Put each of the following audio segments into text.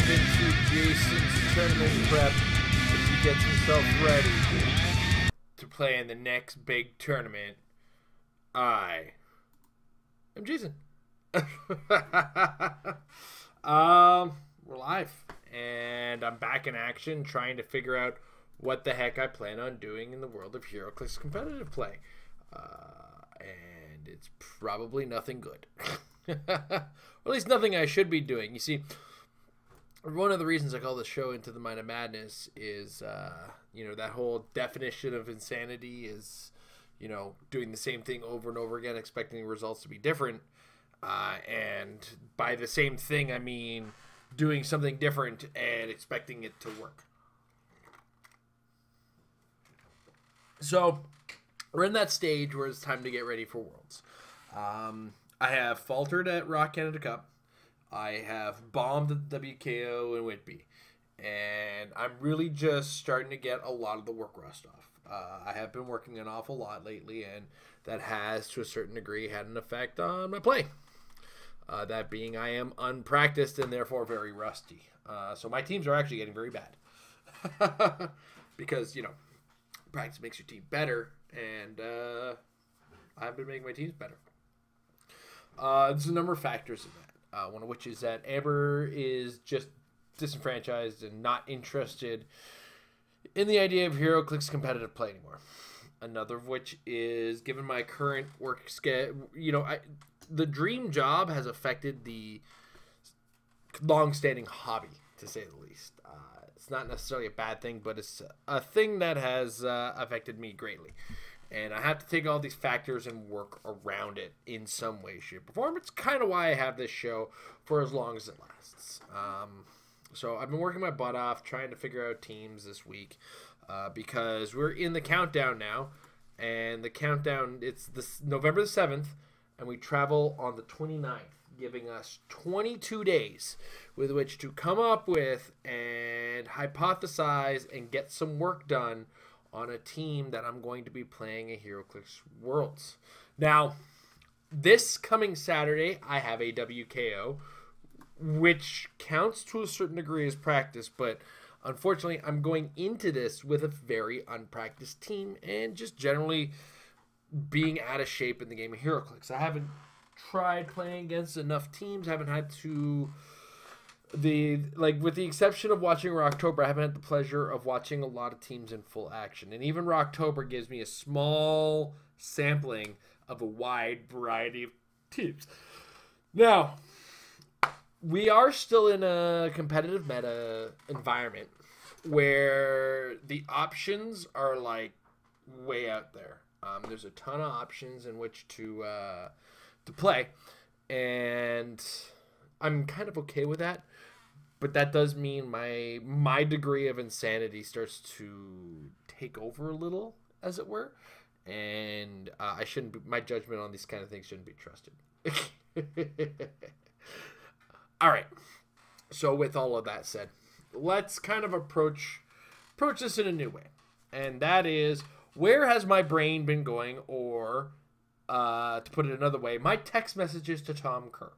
into Jason's tournament prep as he gets himself ready to play in the next big tournament. I am Jason. We're live, and I'm back in action trying to figure out what the heck I plan on doing in the world of Heroclix competitive play. And it's probably nothing good. Or at least nothing I should be doing. You see, one of the reasons I call this show Into the Mind of Madness is, that whole definition of insanity is, doing the same thing over and over again, expecting results to be different. And by the same thing, I mean doing something different and expecting it to work. So we're in that stage where it's time to get ready for Worlds. I have faltered at Rock Canada Cup. I have bombed at the WKO in Whitby. And I'm really just starting to get a lot of the work rust off. I have been working an awful lot lately, and that has, to a certain degree, had an effect on my play. That being, I am unpracticed and therefore very rusty. So my teams are actually getting very bad. Because, practice makes your team better, and I've been making my teams better. There's a number of factors in that. One of which is that Amber is just disenfranchised and not interested in the idea of Heroclix competitive play anymore. Another of which is, given my current work schedule, the dream job has affected the long-standing hobby, to say the least. It's not necessarily a bad thing, but it's a thing that has affected me greatly. And I have to take all these factors and work around it in some way, shape, or form. It's kind of why I have this show for as long as it lasts. So I've been working my butt off trying to figure out teams this week because we're in the countdown now. And the countdown, it's November the 7th, and we travel on the 29th, giving us 22 days with which to come up with and hypothesize and get some work done on a team that I'm going to be playing at Heroclix Worlds. Now, this coming Saturday, I have a WKO, which counts to a certain degree as practice, but unfortunately, I'm going into this with a very unpracticed team and just generally being out of shape in the game of Heroclix. I haven't tried playing against enough teams. I haven't had to... with the exception of watching Rocktober, I haven't had the pleasure of watching a lot of teams in full action. And even Rocktober gives me a small sampling of a wide variety of teams. Now, we are still in a competitive meta environment where the options are way out there. There's a ton of options in which to play, and I'm kind of okay with that. But that does mean my degree of insanity starts to take over a little, as it were, and my judgment on these kind of things shouldn't be trusted. All right. So with all of that said, let's kind of approach this in a new way, and that is, where has my brain been going, or to put it another way, my text messages to Tom Kerr.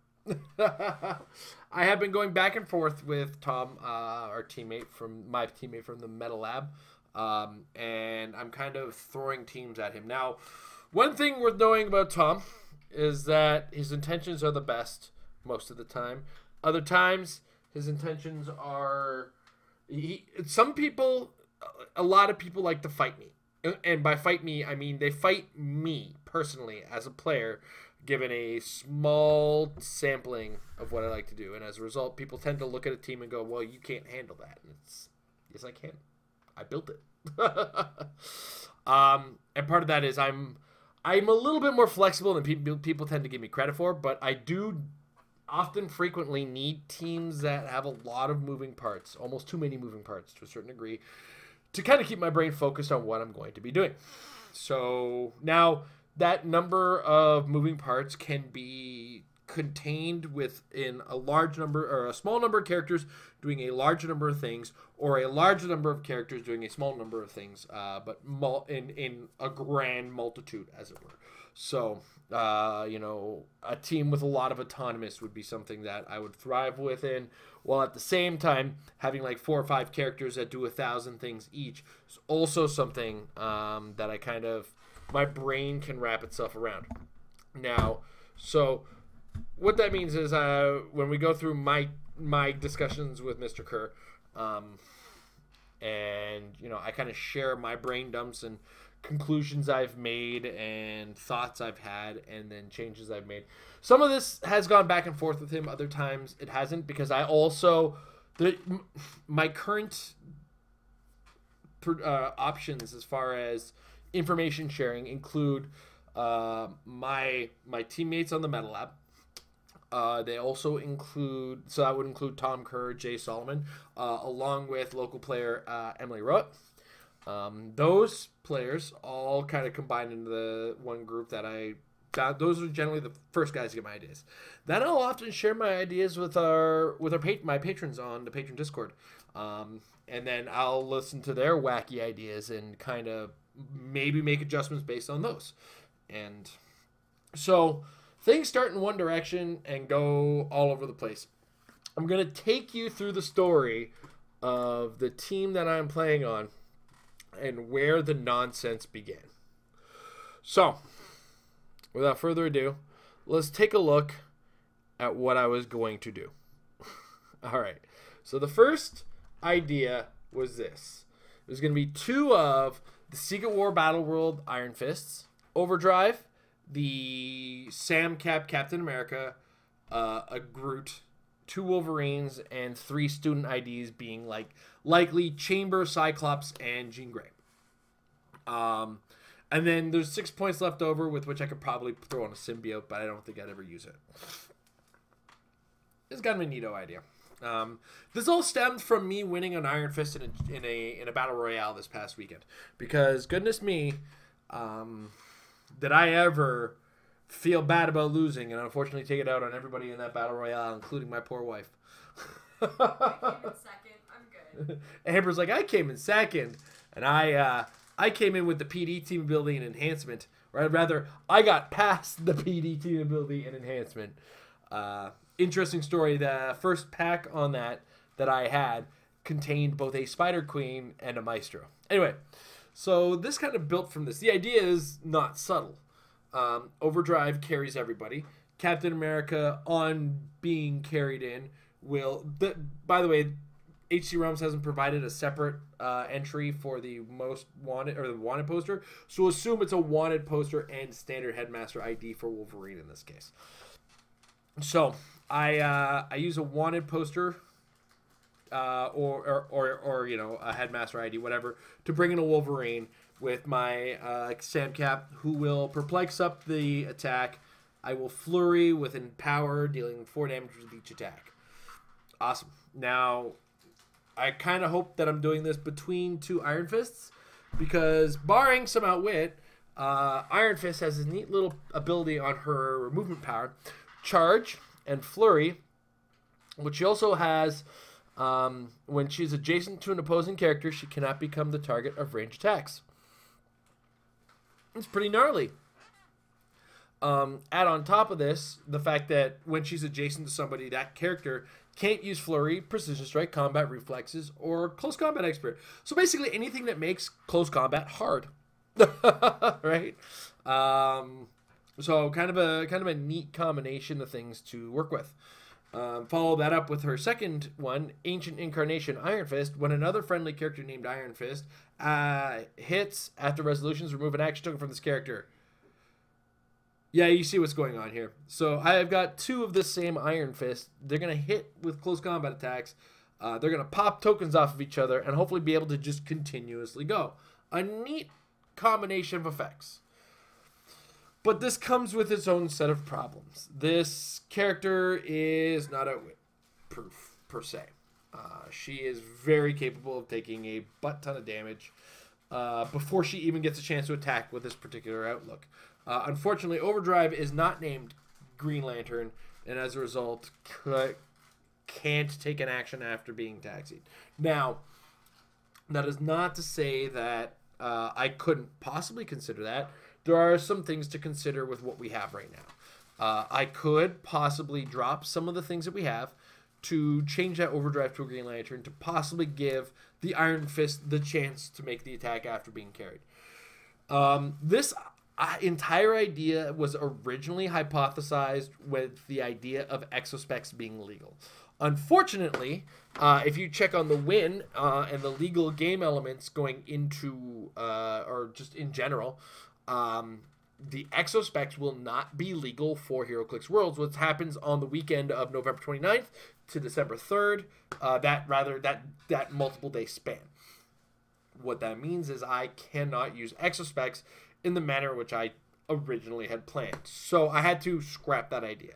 I have been going back and forth with Tom, my teammate from the Meta Lab, and I'm kind of throwing teams at him. Now, one thing worth knowing about Tom is that his intentions are the best most of the time. Other times, his intentions are... a lot of people like to fight me. And by fight me, I mean they fight me personally as a player, given a small sampling of what I like to do. And as a result, people tend to look at a team and go, well, you can't handle that. And it's, yes, I can. I built it. And part of that is I'm a little bit more flexible than people tend to give me credit for, but I do frequently need teams that have a lot of moving parts, almost too many moving parts to a certain degree, to kind of keep my brain focused on what I'm going to be doing. So now that number of moving parts can be contained within a large number or a small number of characters doing a large number of things, or a large number of characters doing a small number of things, but in a grand multitude, as it were. So, you know, a team with a lot of autonomous would be something that I would thrive within, while at the same time having like 4 or 5 characters that do 1,000 things each is also something that I kind of, my brain can wrap itself around. Now, so what that means is when we go through my discussions with Mr. Kerr, and you know, I kind of share my brain dumps and conclusions I've made and thoughts I've had and then changes I've made. Some of this has gone back and forth with him, other times it hasn't, because I also my current options as far as information sharing include my teammates on the Meta Lab. They also include, so that would include Tom Kerr, Jay Solomon, along with local player Emily Roth. Those players all kind of combined into the one group that I found. Those are generally the first guys to get my ideas. Then I'll often share my ideas with my patrons on the patron Discord, and then I'll listen to their wacky ideas and kind of maybe make adjustments based on those. And so things start in one direction and go all over the place. I'm going to take you through the story of the team that I'm playing on and where the nonsense began. So, without further ado, let's take a look at what I was going to do. All right. So the first idea was this. It was going to be 2 of the Secret War Battle World Iron Fists, Overdrive, the Sam Cap Captain America, a Groot, 2 Wolverines, and 3 student IDs being like likely Chamber, Cyclops, and Jean Grey. And then there's 6 points left over with which I could probably throw on a symbiote, but I don't think I'd ever use it. It's kind of a neato idea. This all stemmed from me winning an Iron Fist in a battle royale this past weekend, because goodness me, did I ever feel bad about losing and unfortunately take it out on everybody in that battle royale, including my poor wife. I came in second. I'm good. Amber's like, I came in second, and I came in with the PD team ability and enhancement, or rather, I got past the PD team ability and enhancement. Interesting story. The first pack on that I had contained both a Spider Queen and a Maestro. Anyway, so this kind of built from this. The idea is not subtle. Overdrive carries everybody. Captain America, on being carried in, will... by the way, HC Realms hasn't provided a separate entry for the most wanted, or the wanted poster, so assume it's a wanted poster and standard Headmaster ID for Wolverine in this case. So I use a wanted poster or you know, a Headmaster ID, whatever, to bring in a Wolverine with my Sam Cap, who will perplex up the attack. I will flurry with Empower, dealing 4 damage with each attack. Awesome. Now, I kind of hope that I'm doing this between 2 Iron Fists, because barring some outwit, Iron Fist has this neat little ability on her movement power, Charge and Flurry, which she also has when she's adjacent to an opposing character, she cannot become the target of ranged attacks. It's pretty gnarly. Add on top of this the fact that when she's adjacent to somebody, that character can't use Flurry, Precision Strike, Combat Reflexes, or Close Combat Expert. So basically anything that makes close combat hard. Right? So kind of a neat combination of things to work with. Follow that up with her second one, Ancient Incarnation Iron Fist. When another friendly character named Iron Fist hits after resolutions, remove an action token from this character. Yeah, you see what's going on here. So I've got 2 of this same Iron Fist. They're going to hit with close combat attacks. They're going to pop tokens off of each other and hopefully be able to just continuously go. A neat combination of effects. But this comes with its own set of problems. This character is not outwit proof, per se. She is very capable of taking a butt ton of damage before she even gets a chance to attack with this particular outlook. Unfortunately, Overdrive is not named Green Lantern, and as a result, can't take an action after being taxied. Now, that is not to say that I couldn't possibly consider that. there are some things to consider with what we have right now. I could possibly drop some of the things that we have to change that overdrive to a Green Lantern to possibly give the Iron Fist the chance to make the attack after being carried. This entire idea was originally hypothesized with the idea of exospecs being legal. Unfortunately, if you check on the win and the legal game elements going into, or just in general, the exospecs will not be legal for Heroclix Worlds, which happens on the weekend of November 29th to December 3rd, that multiple day span. What that means is I cannot use exospecs in the manner in which I originally had planned. So I had to scrap that idea.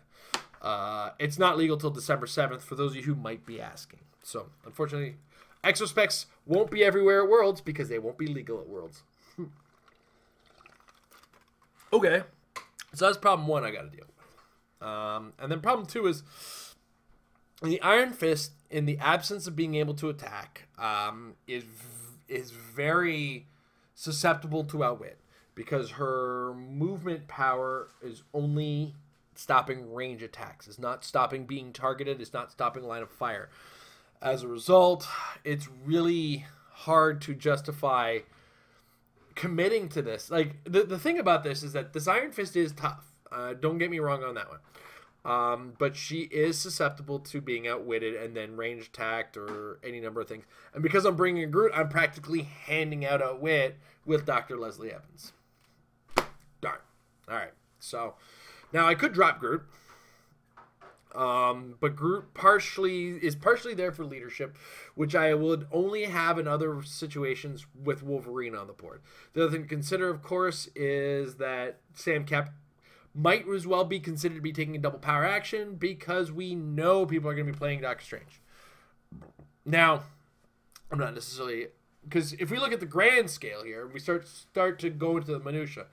It's not legal till December 7th for those of you who might be asking. So unfortunately, exospecs won't be everywhere at Worlds because they won't be legal at Worlds. Okay, so that's problem one I got to deal with. And then problem two is the Iron Fist, in the absence of being able to attack, is very susceptible to outwit because her movement power is only stopping range attacks. It's not stopping being targeted. It's not stopping line of fire. As a result, it's really hard to justify committing to this. Like, the thing about this is that this Iron Fist is tough. Don't get me wrong on that one. But she is susceptible to being outwitted and then range attacked or any number of things. And because I'm bringing a Groot, I'm practically handing out outwit with Dr. Leslie Evans. Darn. All right. So now I could drop Groot. But Groot is partially there for leadership, which I would only have in other situations with Wolverine on the board. The other thing to consider, of course, is that Sam Cap might as well be considered to be taking a double power action because we know people are going to be playing Doctor Strange. Now, I'm not necessarily, because if we look at the grand scale here, we start to go into the minutia.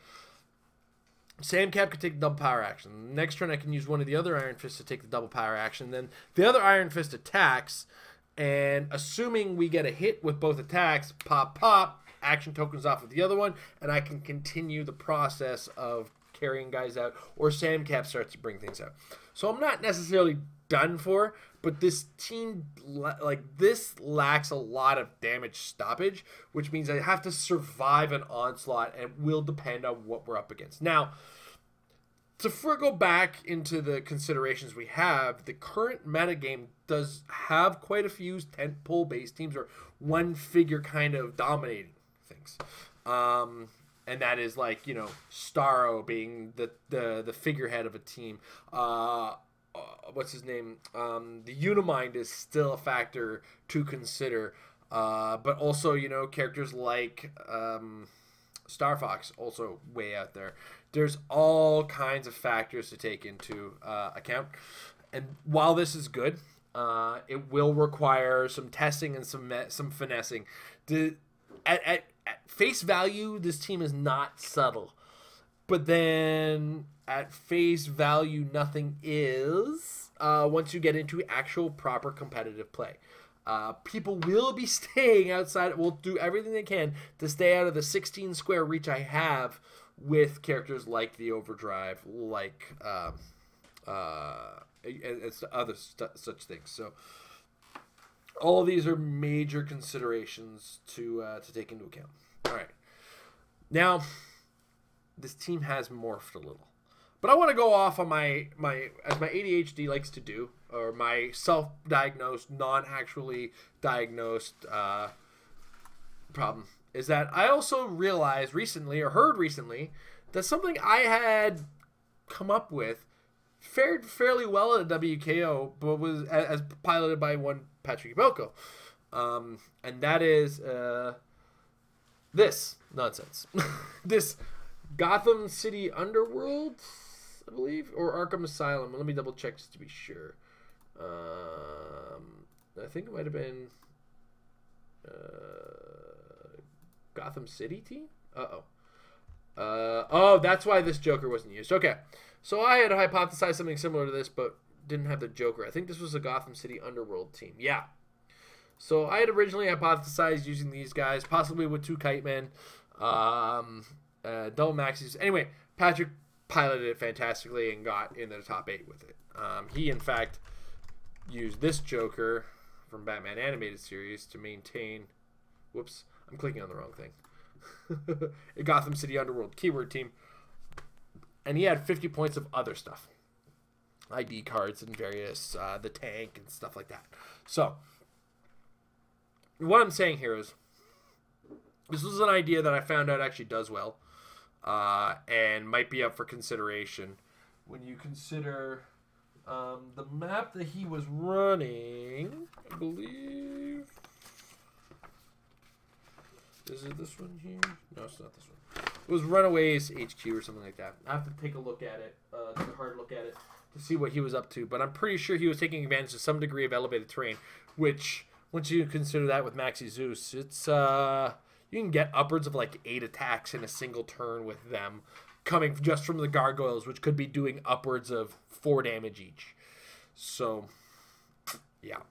Sam Cap could take the double power action. Next turn, I can use one of the other Iron Fists to take the double power action. Then the other Iron Fist attacks, and assuming we get a hit with both attacks, pop, action tokens off of the other one, and I can continue the process of carrying guys out, or Sam Cap starts to bring things out. So I'm not necessarily done for, but this team, like, this lacks a lot of damage stoppage, which means I have to survive an onslaught, and it will depend on what we're up against. Now, to go back into the considerations we have, the current metagame does have quite a few tentpole based teams or one figure kind of dominating things. And that is like, you know, Starro being the figurehead of a team. What's his name? The Unimind is still a factor to consider. But also, you know, characters like Star Fox also way out there. There's all kinds of factors to take into account. And while this is good, it will require some testing and some finessing. At face value, this team is not subtle. But then at face value, nothing is once you get into actual proper competitive play. People will be staying outside. Will do everything they can to stay out of the 16 square reach I have with characters like the Overdrive, like and other such things. So all of these are major considerations to take into account. All right. Now, this team has morphed a little. But I want to go off on my as my ADHD likes to do, or my self-diagnosed, non-actually diagnosed problem, is that I also realized recently, or heard recently, that something I had come up with fared fairly well at a WKO, but was as piloted by one Patrick Iboko. And that is this nonsense. This Gotham City Underworld, I believe, or Arkham Asylum. Let me double check just to be sure. I think it might have been Gotham City team? Oh, that's why this Joker wasn't used. Okay. So I had hypothesized something similar to this, but didn't have the Joker. I think this was a Gotham City Underworld team. Yeah. So I had originally hypothesized using these guys, possibly with two Kite Men. double maxis. Anyway, Patrick piloted it fantastically and got into the top 8 with it. He, in fact, used this Joker from Batman Animated Series to maintain... Whoops, I'm clicking on the wrong thing. A Gotham City Underworld keyword team. And he had 50 points of other stuff. ID cards and various, the tank and stuff like that. So, what I'm saying here is, this was an idea that I found out actually does well, and might be up for consideration when you consider the map that he was running. I believe, is it this one here? No, it's not this one. It was Runaways HQ or something like that. I have to take a look at it, take a hard look at it to see what he was up to. But I'm pretty sure he was taking advantage of some degree of elevated terrain, which, once you consider that with Maxi Zeus, it's you can get upwards of like 8 attacks in a single turn with them, coming just from the gargoyles, which could be doing upwards of 4 damage each. So, yeah.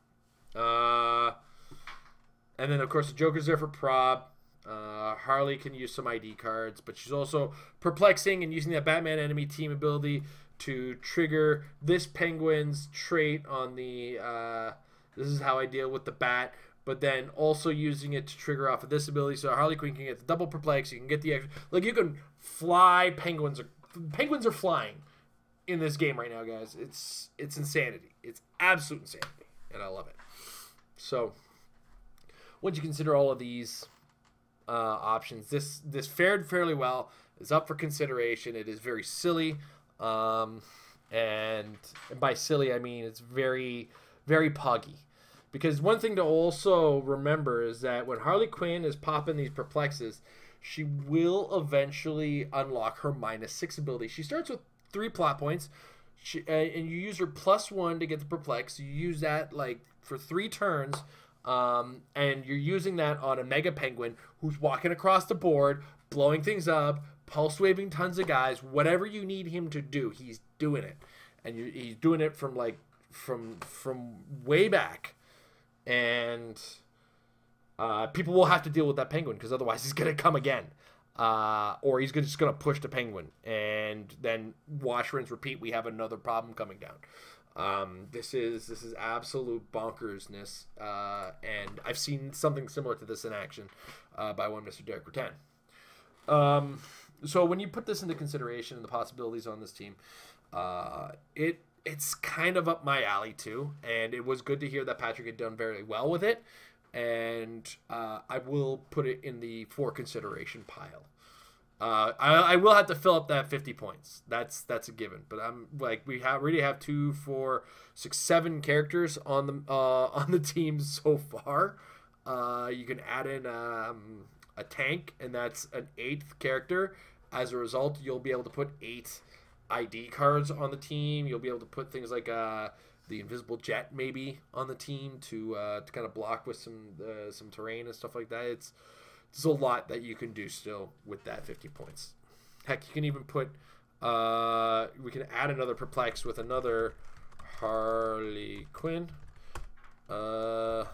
And then, of course, the Joker's there for prop. Harley can use some ID cards, but she's also perplexing and using that Batman enemy team ability to trigger this Penguin's trait on the this is how I deal with the bat, but then also using it to trigger off of this ability, so Harley Quinn can get the double perplex. You can get the extra, like, you can fly. Penguins are flying in this game right now, guys. It's insanity. It's absolute insanity, and I love it. So once you consider all of these options, this fared fairly well. It's up for consideration. It is very silly, and by silly I mean it's very, very puggy. Because one thing to also remember is that when Harley Quinn is popping these perplexes, she will eventually unlock her -6 ability. She starts with 3 plot points, and you use her +1 to get the perplex. You use that like for 3 turns. And you're using that on a Mega Penguin who's walking across the board, blowing things up, pulse waving tons of guys. Whatever you need him to do, he's doing it, and he's doing it from way back. And people will have to deal with that Penguin, because otherwise he's gonna come again, or he's just gonna push the Penguin, and then wash, rinse, repeat. We have another problem coming down. This is absolute bonkersness, and I've seen something similar to this in action by one Mr. Derek Rattan. So when you put this into consideration and the possibilities on this team, it's kind of up my alley too, and it was good to hear that Patrick had done very well with it, and I will put it in the for consideration pile. I will have to fill up that 50 points. That's a given. But I'm like, we already have 2, 4, 6, 7 characters on the team so far. You can add in a tank, and that's an 8th character. As a result, you'll be able to put 8 ID cards on the team. You'll be able to put things like the invisible jet maybe on the team to kind of block with some terrain and stuff like that. There's a lot that you can do still with that 50 points. Heck, you can even put, we can add another perplex with another Harley Quinn. Now,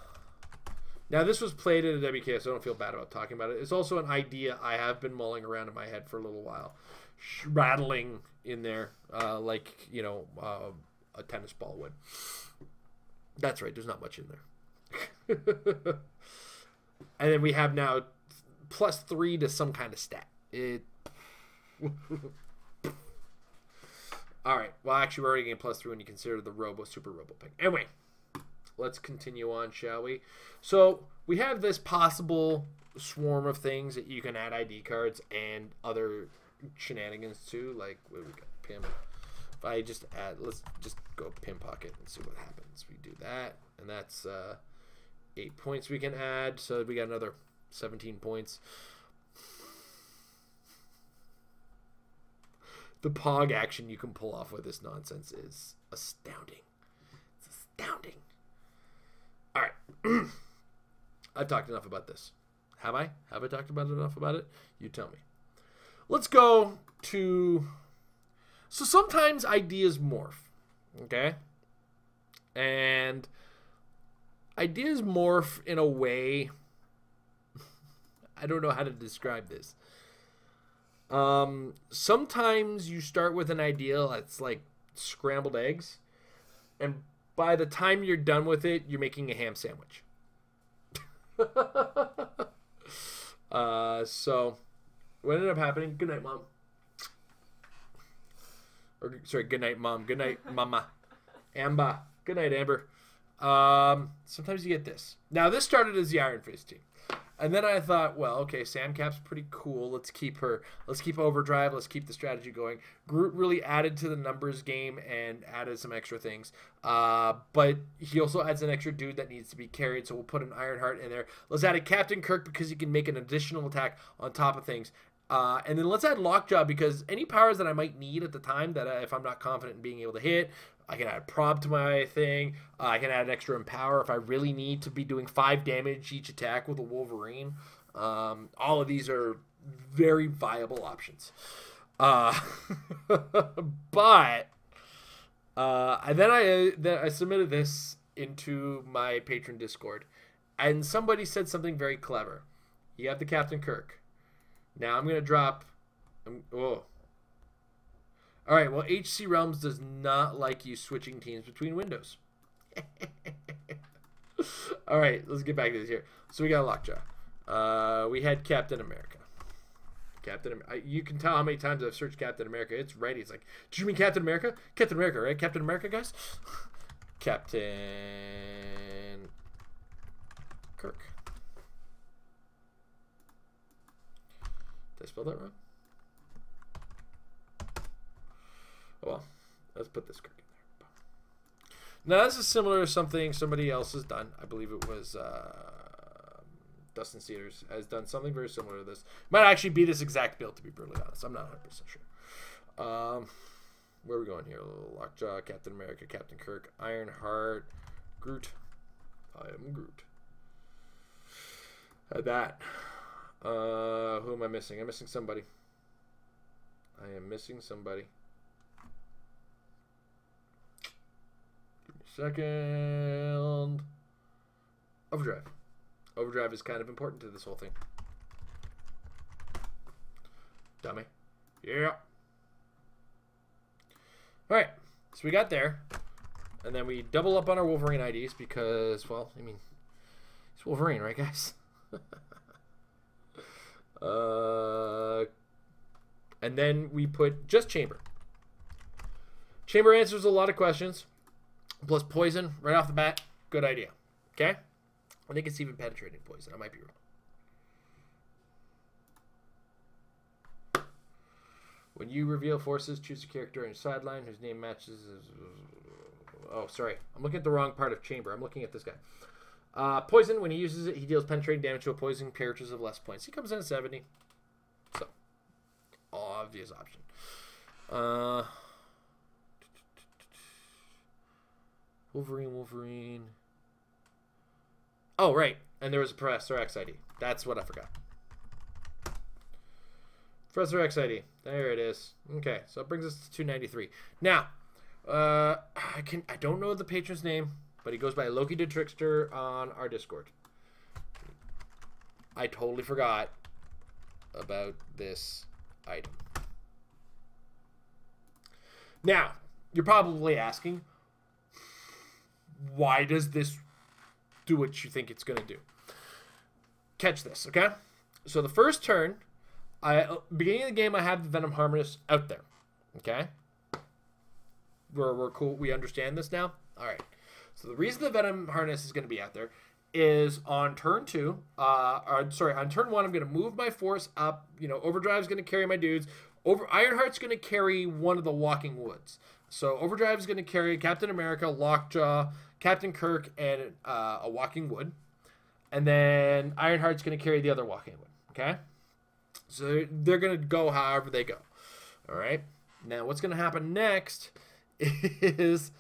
this was played in a WK, so I don't feel bad about talking about it. It's also an idea I have been mulling around in my head for a little while. Rattling in there like, a tennis ball would. That's right, there's not much in there. And then we have now +3 to some kind of stat. All right. Well, actually, we're already getting +3 when you consider the Super Robo pick. Anyway, let's continue on, shall we? So we have this possible swarm of things that you can add ID cards and other shenanigans to. Like, we got Pim. If I just add, let's just go Pim Pocket and see what happens. We do that, and that's 8 points we can add, so we got another 17 points. The Pog action you can pull off with this nonsense is astounding. It's astounding. All right. I've talked enough about this. Have I? Have I talked about enough about it? You tell me. Let's go to... So sometimes ideas morph, okay? And ideas morph in a way... I don't know how to describe this. Sometimes you start with an idea that's like scrambled eggs, and by the time you're done with it, you're making a ham sandwich. So what ended up happening? Good night, Mom. Or sorry, good night, Mom. Good night, Mama. Amber. Good night, Amber. Sometimes you get this. Now, this started as the Iron Fist team. And then I thought, well, okay, Sam Cap's pretty cool. Let's keep her. Let's keep Overdrive. Let's keep the strategy going. Groot really added to the numbers game and added some extra things. But he also adds an extra dude that needs to be carried, so we'll put an Ironheart in there. Let's add a Captain Kirk because he can make an additional attack on top of things. And then let's add Lockjaw because any powers that I might need at the time that if I'm not confident in being able to hit, I can add Prob to my thing. I can add an extra Empower if I really need to be doing 5 damage each attack with a Wolverine. All of these are very viable options. But then I submitted this into my patron Discord, and somebody said something very clever. You have the Captain Kirk. Now I'm going to drop... All right, well, HC Realms does not like you switching teams between windows. All right, let's get back to this here. So we got Lockjaw. We had Captain America. You can tell how many times I've searched Captain America. It's ready. It's like, did you mean Captain America? Captain America, right? Captain America, guys? Captain Kirk. Did I spell that wrong? Oh, well, let's put this Kirk in there. Now, this is similar to something somebody else has done. I believe it was Dustin Cedars has done something very similar to this. Might actually be this exact build, to be brutally honest. I'm not 100% sure. Where are we going here? Lockjaw, Captain America, Captain Kirk, Ironheart, Groot. I am Groot. Had that. Who am I missing? I'm missing somebody. I am missing somebody. Give me a second. Overdrive. Overdrive is kind of important to this whole thing. Dummy. Yeah. Alright. So we got there. And then we double up on our Wolverine IDs because, well, I mean, it's Wolverine, right, guys? And then we put just Chamber. Chamber answers a lot of questions. Plus Poison right off the bat. Good idea. Okay? I think it's even penetrating Poison. I might be wrong. When you reveal forces, choose a character on your sideline whose name matches... Oh, sorry. I'm looking at the wrong part of Chamber. I'm looking at this guy. Poison, when he uses it, he deals penetrating damage to opposing characters of less points. He comes in at 70. So, obvious option. Wolverine. Oh, right. And there was a Professor X ID. That's what I forgot. Professor X ID. There it is. Okay, so it brings us to 293. Now, I don't know the patron's name, but he goes by Loki the Trickster on our Discord. I totally forgot about this item. Now, you're probably asking, why does this do what you think it's going to do? Catch this, okay? So the first turn, beginning of the game, I have the Venom Harness out there, okay? We're cool. We understand this now? All right. So the reason the Venom Harness is going to be out there is on turn 2, on turn 1, I'm going to move my force up. You know, Overdrive's going to carry my dudes. Ironheart's going to carry one of the Walking Woods. So Overdrive's going to carry Captain America, Lockjaw, Captain Kirk, and a Walking Wood. And then Ironheart's going to carry the other Walking Wood. Okay? So they're going to go however they go. All right? Now, what's going to happen next is...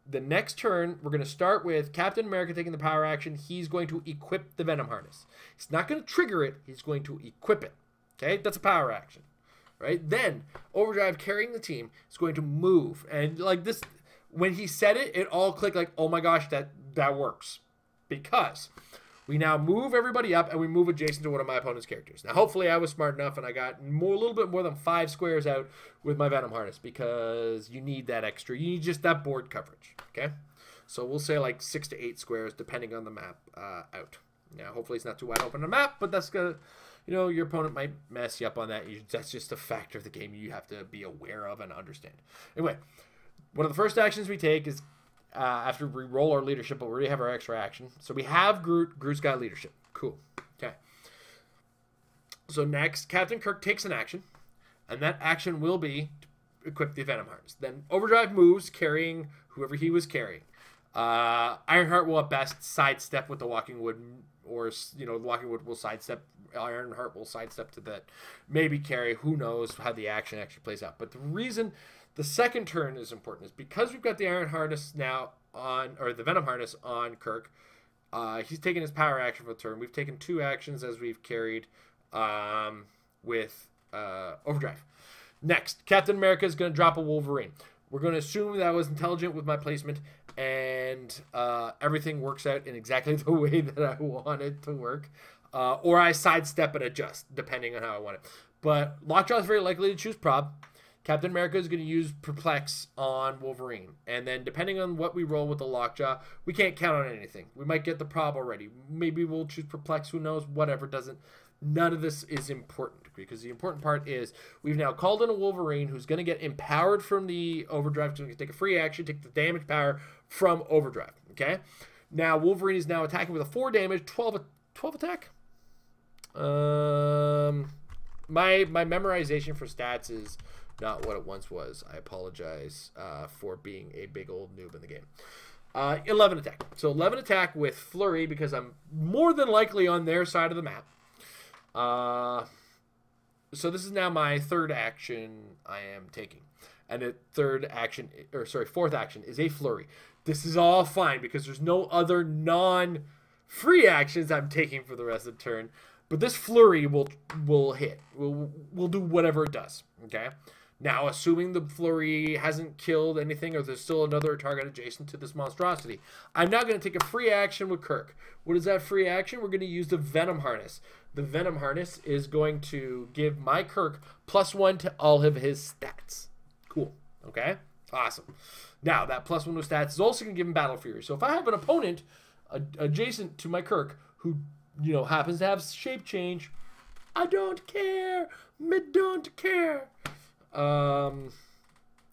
the next turn, we're going to start with Captain America taking the power action. He's going to equip the Venom Harness. He's not going to trigger it. He's going to equip it. Okay? That's a power action. Right? Then, Overdrive carrying the team is going to move. And like this, when he said it, it all clicked like, oh my gosh, that works. Because We now move everybody up, and we move adjacent to one of my opponent's characters. Now, hopefully I was smart enough, and I got a little bit more than 5 squares out with my Venom Harness, because you need that extra. You need just that board coverage, okay? So we'll say like 6 to 8 squares, depending on the map, out. Now, hopefully it's not too wide open a map, but that's going to, you know, your opponent might mess you up on that. That's just a factor of the game you have to be aware of and understand. Anyway, one of the first actions we take is, after we roll our leadership, but we already have our extra action. So we have Groot. Groot's got leadership. Cool. Okay. So next, Captain Kirk takes an action, and that action will be to equip the Venom Harness. Then Overdrive moves, carrying whoever he was carrying. Ironheart will at best sidestep with the Walking Wood, or, you know, the Walking Wood will sidestep. Ironheart will sidestep to that. Maybe carry. Who knows how the action actually plays out. But the reason the second turn is important is because we've got the Iron Harness now on, or the Venom Harness on Kirk. He's taking his power action for the turn. We've taken 2 actions as we've carried with Overdrive. Next, Captain America is going to drop a Wolverine. We're going to assume that I was intelligent with my placement, and everything works out in exactly the way that I want it to work. Or I sidestep and adjust, depending on how I want it. But Lockjaw is very likely to choose Prob. Captain America is going to use Perplex on Wolverine. And then depending on what we roll with the Lockjaw, we can't count on anything. We might get the Prob already. Maybe we'll choose Perplex. Who knows? Whatever. None of this is important, because the important part is we've now called in a Wolverine who's going to get empowered from the Overdrive. He's going to take a free action, take the damage power from Overdrive. Okay? Now Wolverine is now attacking with a 4 damage, 12 attack. My memorization for stats is not what it once was. I apologize for being a big old noob in the game. 11 attack. So 11 attack with Flurry, because I'm more than likely on their side of the map. So this is now my third action I am taking. And the fourth action is a Flurry. This is all fine because there's no other non-free actions I'm taking for the rest of the turn. But this Flurry will hit. Will do whatever it does. Okay? Now, assuming the Flurry hasn't killed anything, or there's still another target adjacent to this monstrosity, I'm now going to take a free action with Kirk. What is that free action? We're going to use the Venom Harness. The Venom Harness is going to give my Kirk +1 to all of his stats. Cool. Okay? Awesome. Now, that +1 with stats is also going to give him Battle Fury. So if I have an opponent adjacent to my Kirk who, you know, happens to have shape change, I don't care. Me don't care.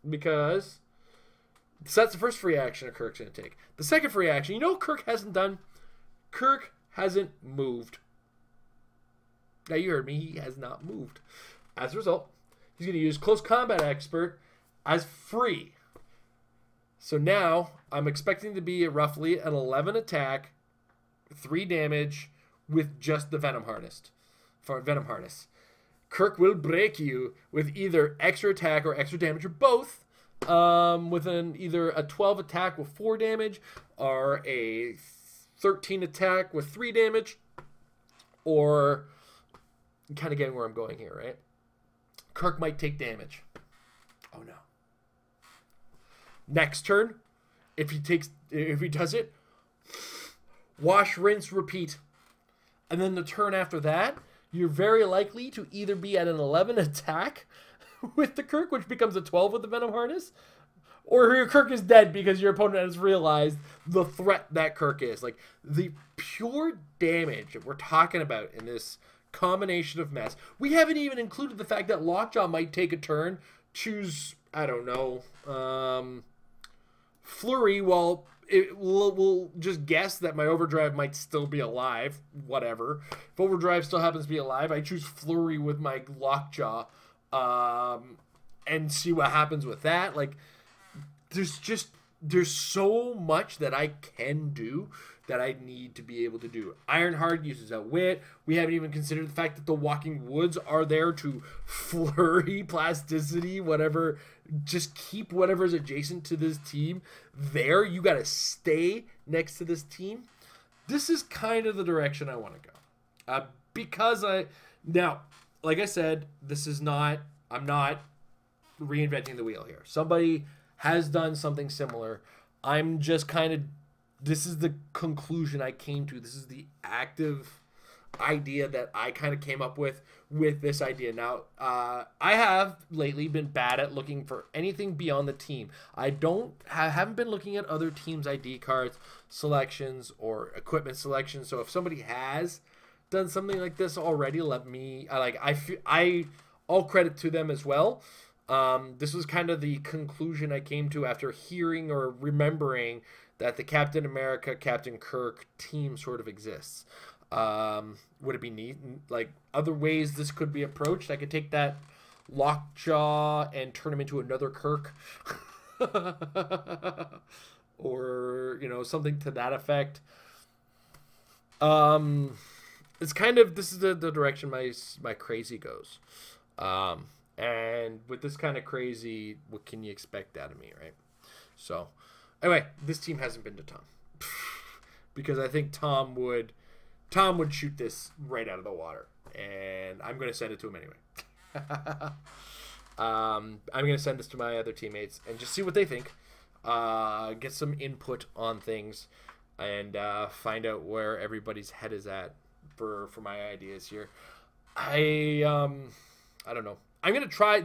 Because so that's the first free action that Kirk's going to take. The second free action, you know what Kirk hasn't done? Kirk hasn't moved. Now, you heard me. He has not moved. As a result, he's going to use Close Combat Expert as free. So now, I'm expecting to be at roughly an 11 attack, 3 damage with just the Venom Harness. Kirk will break you with either extra attack or extra damage, or both, with either a 12 attack with 4 damage, or a 13 attack with 3 damage, or... I'm kind of getting where I'm going here, right? Kirk might take damage. Oh no. Next turn, if he does it, wash, rinse, repeat. And then the turn after that, you're very likely to either be at an 11 attack with the Kirk, which becomes a 12 with the Venom Harness, or your Kirk is dead because your opponent has realized the threat that Kirk is. Like, the pure damage that we're talking about in this combination of mess. We haven't even included the fact that Lockjaw might take a turn, choose, I don't know, Flurry, while we'll just guess that my Overdrive might still be alive. Whatever. If Overdrive still happens to be alive, I choose Flurry with my Lockjaw, and see what happens with that. Like, there's so much that I can do that I need to be able to do. Ironheart uses Outwit. We haven't even considered the fact that the Walking Woods are there to flurry plasticity, whatever. Just keep whatever's adjacent to this team there. You got to stay next to this team. This is kind of the direction I want to go. Because now, like I said, I'm not reinventing the wheel here. Somebody has done something similar. I'm just kind of this is the conclusion I came to. This is the active idea that I kind of came up with this idea. Now, I have lately been bad at looking for anything beyond the team. I haven't been looking at other teams' ID cards, selections, or equipment selections. So if somebody has done something like this already, all credit to them as well. This was kind of the conclusion I came to after hearing or remembering that the Captain America, Captain Kirk team sort of exists. Would it be neat? Like, other ways this could be approached? I could take that Lockjaw and turn him into another Kirk. Or, something to that effect. It's kind of, this is the direction my crazy goes. And with this kind of crazy, what can you expect out of me, right? So, anyway, this team hasn't been to Tom. Because I think Tom would shoot this right out of the water. And I'm going to send it to him anyway. I'm going to send this to my other teammates and just see what they think. Get some input on things. And find out where everybody's head is at for my ideas here. I don't know. I'm going to try. I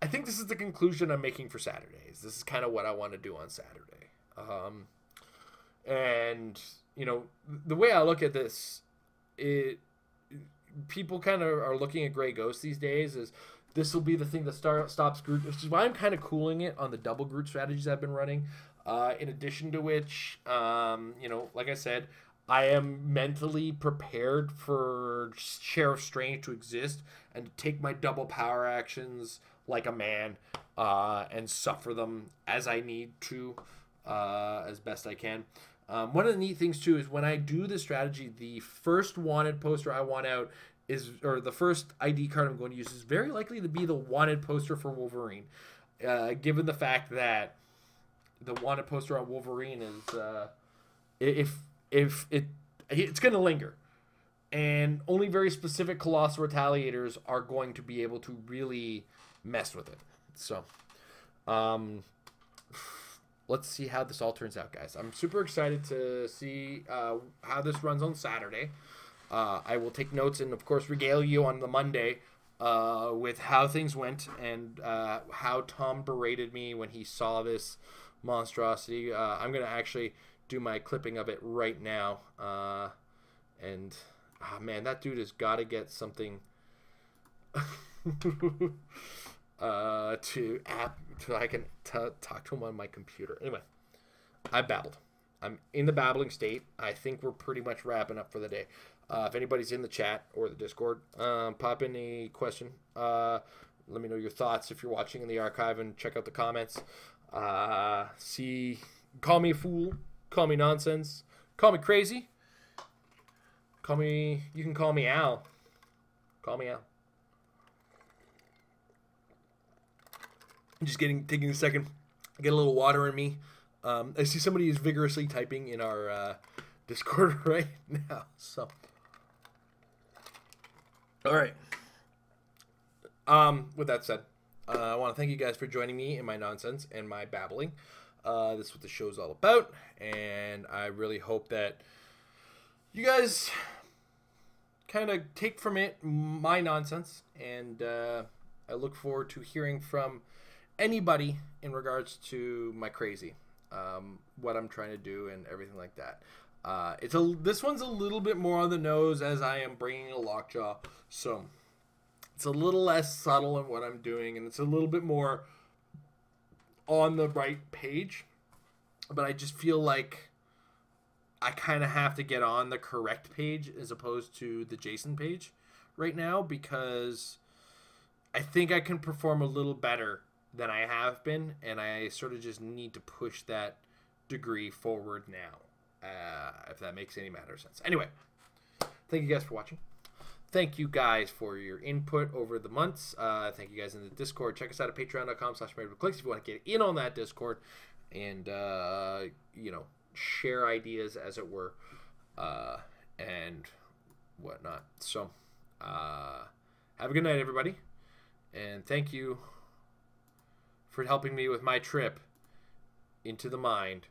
think this is the conclusion I'm making for Saturdays. This is kind of what I want to do on Saturday. And, the way I look at this, people kind of are looking at Grey Ghost these days is this will be the thing that stops Groot, which is why I'm kind of cooling it on the double Groot strategies I've been running. In addition to which, like I said, I am mentally prepared for Sheriff Strange to exist and to take my double power actions like a man and suffer them as I need to, as best I can. One of the neat things, too, is when I do the strategy, the first wanted poster I want out or the first ID card I'm going to use is very likely to be the wanted poster for Wolverine, given the fact that the wanted poster on Wolverine is it's going to linger, and only very specific Colossal Retaliators are going to be able to really mess with it. So, let's see how this all turns out, guys. I'm super excited to see how this runs on Saturday. I will take notes and, of course, regale you on the Monday with how things went and how Tom berated me when he saw this monstrosity. I'm going to actually do my clipping of it right now. And, man, that dude has got to get something so I can talk to him on my computer. Anyway, I babbled. I'm in the babbling state. I think we're pretty much wrapping up for the day. If anybody's in the chat or the Discord, pop in a question. Let me know your thoughts if you're watching in the archive, and check out the comments. Call me a fool, call me nonsense, call me crazy, you can call me Al. Call me Al. I'm just taking a second, get a little water in me. I see somebody is vigorously typing in our Discord right now. So, all right. With that said, I want to thank you guys for joining me in my nonsense and my babbling. This is what the show's all about, and I really hope that you guys kind of take from it my nonsense, and I look forward to hearing from anybody in regards to my crazy, what I'm trying to do and everything like that. This one's a little bit more on the nose as I am bringing a Lockjaw, so it's a little less subtle in what I'm doing, and it's a little bit more on the right page, but I just feel like I kind of have to get on the correct page as opposed to the Jason page right now, because I think I can perform a little better than I have been, and I sort of just need to push that degree forward now, if that makes any matter of sense. Anyway, thank you guys for watching. Thank you guys for your input over the months. Thank you guys in the Discord. Check us out at patreon.com/Heroclix if you want to get in on that Discord and, share ideas, as it were, and whatnot. So, have a good night, everybody. And thank you for helping me with my trip into the mind